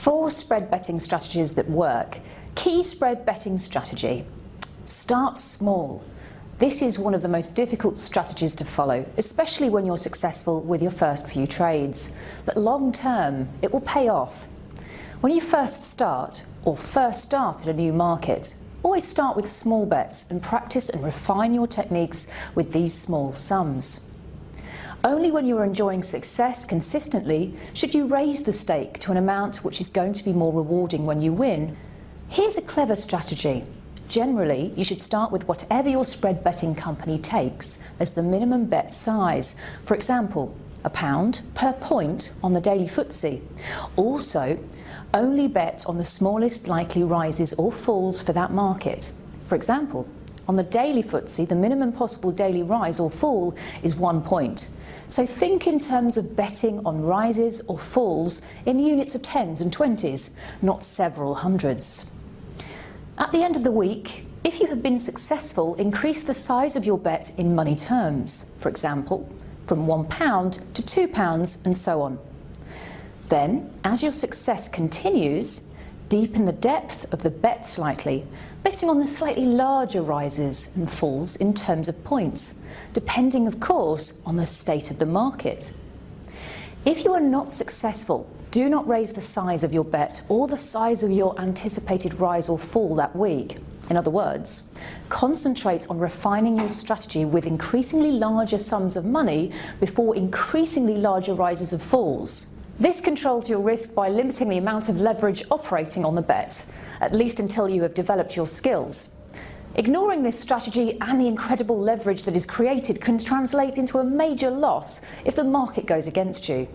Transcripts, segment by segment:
4 spread betting strategies that work. Key spread betting strategy. Start small. This is one of the most difficult strategies to follow, especially when you're successful with your first few trades. But long term, it will pay off. When you first start in a new market, always start with small bets and practice and refine your techniques with these small sums. Only when you are enjoying success consistently should you raise the stake to an amount which is going to be more rewarding when you win. Here's a clever strategy. Generally, you should start with whatever your spread betting company takes as the minimum bet size. For example, £1 per point on the daily FTSE. Also, only bet on the smallest likely rises or falls for that market. For example, on the daily FTSE, the minimum possible daily rise or fall is 1 point. So think in terms of betting on rises or falls in units of tens and 20s, not several hundreds. At the end of the week, if you have been successful, increase the size of your bet in money terms. For example, from £1 to £2 and so on. Then, as your success continues, deepen the depth of the bet slightly, betting on the slightly larger rises and falls in terms of points, depending of course on the state of the market. If you are not successful, do not raise the size of your bet or the size of your anticipated rise or fall that week. In other words, concentrate on refining your strategy with increasingly larger sums of money before increasingly larger rises and falls. This controls your risk by limiting the amount of leverage operating on the bet, at least until you have developed your skills. Ignoring this strategy and the incredible leverage that is created can translate into a major loss if the market goes against you.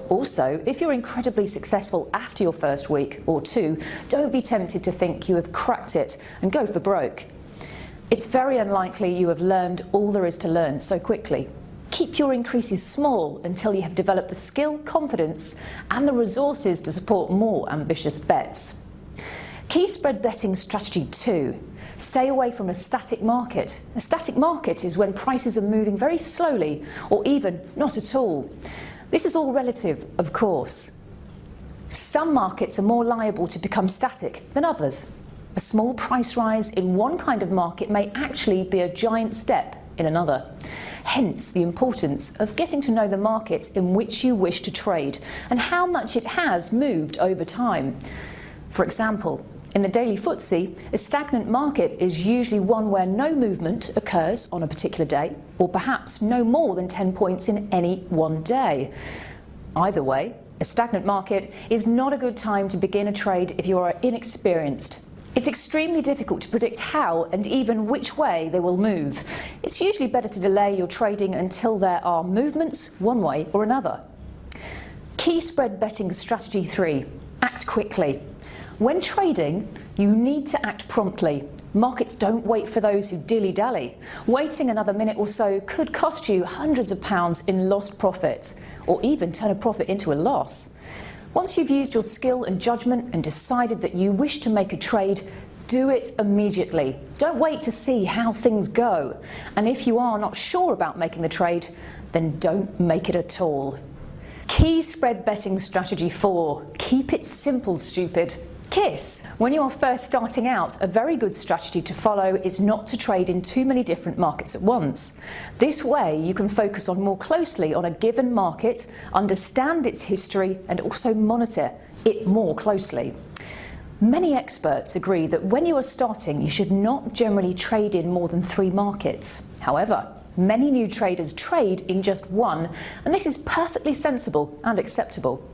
Also, if you're incredibly successful after your first week or two, don't be tempted to think you have cracked it and go for broke. It's very unlikely you have learned all there is to learn so quickly. Keep your increases small until you have developed the skill, confidence and the resources to support more ambitious bets. Key spread betting strategy 2. Stay away from a static market. A static market is when prices are moving very slowly or even not at all. This is all relative, of course. Some markets are more liable to become static than others. A small price rise in one kind of market may actually be a giant step in another. Hence the importance of getting to know the market in which you wish to trade and how much it has moved over time. For example, in the daily FTSE, a stagnant market is usually one where no movement occurs on a particular day, or perhaps no more than 10 points in any one day. Either way, a stagnant market is not a good time to begin a trade if you are inexperienced. It's extremely difficult to predict how and even which way they will move. It's usually better to delay your trading until there are movements one way or another. Key spread betting strategy 3. Act quickly. When trading, you need to act promptly. Markets don't wait for those who dilly-dally. Waiting another minute or so could cost you hundreds of pounds in lost profit, or even turn a profit into a loss. Once you've used your skill and judgment and decided that you wish to make a trade, do it immediately. Don't wait to see how things go. And if you are not sure about making the trade, then don't make it at all. Key spread betting strategy 4. Keep it simple, stupid. K.I.S.S. When you are first starting out, a very good strategy to follow is not to trade in too many different markets at once. This way you can focus more closely on a given market, understand its history and also monitor it more closely. Many experts agree that when you are starting, you should not generally trade in more than 3 markets. However, many new traders trade in just one, and this is perfectly sensible and acceptable.